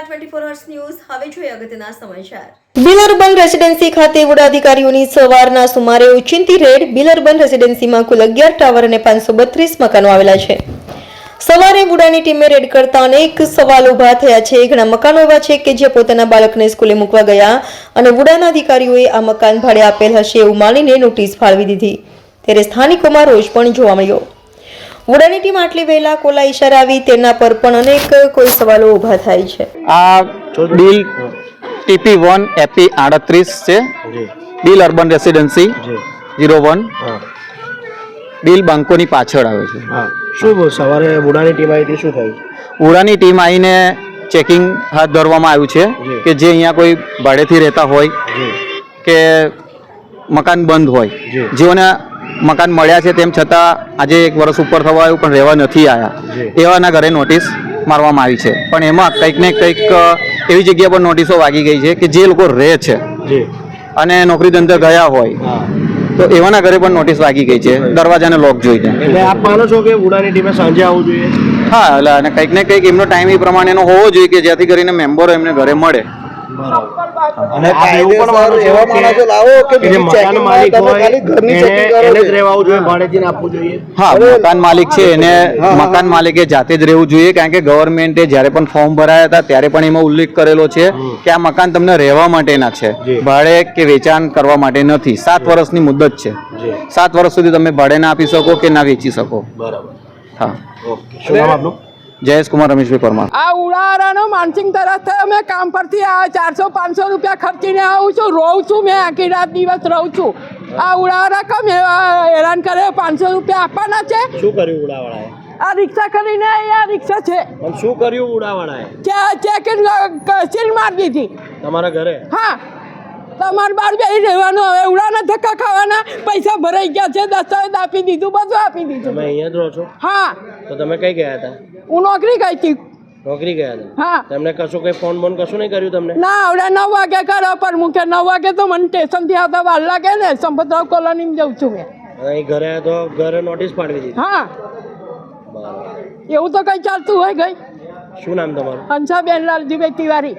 નમસ્કાર 24 hours news હવે જોઈએ અગત્યના સમાચાર। બિલરબન રેસિડેન્સી ખાતે વુડા અધિકારીઓની સવારના સુમારે ઓચિંતી રેડ। બિલરબન રેસિડેન્સીમાં કુલ 11 ટાવર અને 532 મકાનો આવેલા છે। સવારે વુડાની ટીમે રેડ કરતા અનેક સવાલો ઊભા થયા છે। ઘણા મકાનો એવા છે કે જે પોતાના બાળકને સ્કૂલે મૂકવા ગયા અને વુડાના અધિકારીઓએ આ મકાન ભાડે આપેલ હશે એવું માનીને નોટિસ ફાળવી દીધી, ત્યારે સ્થાનિકોમાં રોષ પણ જોવા મળ્યો। વુડાની ટીમ આટલી વહેલા કોલા ઈશારા આવી તેના પર પણ અનેક કોઈ સવાલો ઊભા થાય છે। આ બિલ TP1 એપી 38 છે, બિલ અર્બન રેસિડેન્સી 01 બિલ બાંકોની પાછળ આવે છે। શું સવારે વુડાની ટીમ આવી હતી, શું થયું? વુડાની ટીમ આવીને ચેકિંગ હાથ ધરવામાં આવ્યું છે કે જે અહીંયા કોઈ ભાડેથી રહેતા હોય કે મકાન બંધ હોય, જેઓને મકાન મળ્યા છે તેમ છતાં આજે 1 વર્ષ ઉપર થવા આવ્યું પણ રહેવા નથી આવ્યા, એવાના ઘરે નોટિસ મારવામાં આવી છે। પણ એમાં કંઈક ને કંઈક એવી જગ્યા પર નોટિસો વાગી ગઈ છે કે જે લોકો રહે છે અને નોકરી ધંધા ગયા હોય તો એવાના ઘરે પણ નોટિસ વાગી ગઈ છે, દરવાજાને લોક જોઈને। એટલે આપ માનો છો કે વુડાની ટીમે સાંજે આવવું જોઈએ? હા, એટલે અને કંઈક ને કંઈક એમનો ટાઈમ એ પ્રમાણેનો હોવો જોઈએ કે જેથી કરીને મેમ્બરો એમને ઘરે મળે। અને એવું પણ માનો છો કે જે મકાન માલિક હોય એને જ રહેવું જોઈએ, ભાડેથી આપવું જોઈએ? હા, મકાન માલિક છે એને મકાન માલિકે જાતે જ રહેવું જોઈએ, કારણ કે ગવર્મેન્ટે જ્યારે પણ ફોર્મ ભરાયા હતા ત્યારે પણ એમાં ઉલ્લેખ કરેલો છે કે આ મકાન તમને રહેવા માટેના છે, ભાડે કે વેચાણ કરવા માટે નથી। 7 વર્ષની મુદત છે, 7 વર્ષ સુધી તમે ભાડે ના આપી શકો કે ના વેચી શકો। બરાબર, હા, ઓકે। શું નામ આપનું? જયેશ કુમાર રમેશભાઈ પરમાર। આ ઉડારાનો માનસિંગ તરફ અમે કામ પરથી આ 400-500 રૂપિયા ખર્ચીને આવું છું, રહું છું, મેં આખી રાત દિવસ રહું છું। આ ઉડારા કમ હેરાન કરે, 500 રૂપિયા આપવાના છે। શું કર્યું ઉડાવાળાએ? આ રિક્ષા કરીને અહીંયા રિક્ષા છે, પણ શું કર્યું ઉડાવાળાએ? ચેકિંગ સીલ મારી દીધી તમારા ઘરે? હા, તમારે બહાર બેસી રહેવાનું, હવે ઉડાના ધક્કા ખાવાના, પૈસા ભરાઈ ગયા છે, દસ્તાવેજ આપી દીધું, બધું આપી દીધું। તમે અહીંયા જ રહો છો? હા। તો તમે કઈ ગયા હતા? હું નોકરી ગઈ હતી। નોકરી ગયા હતા? હા। તમને કશું કઈ ફોન બોન કશું નહીં કર્યું તમને? ના, આવડે 9 વાગે કરો પર મૂકે, 9 વાગે તો મને સ્ટેશનથી આવતા વાર લાગે ને, સંપતરાવ કોલોનીમાં જઉં છું મેં। અહીં ઘરે તો ઘરે નોટિસ પાડવી દીધી? હા, બરાબર। એવું તો કઈ ચાલતું હોય ગઈ। શું નામ તમારું? હંસાબેન લાલજીભાઈ તિવારી।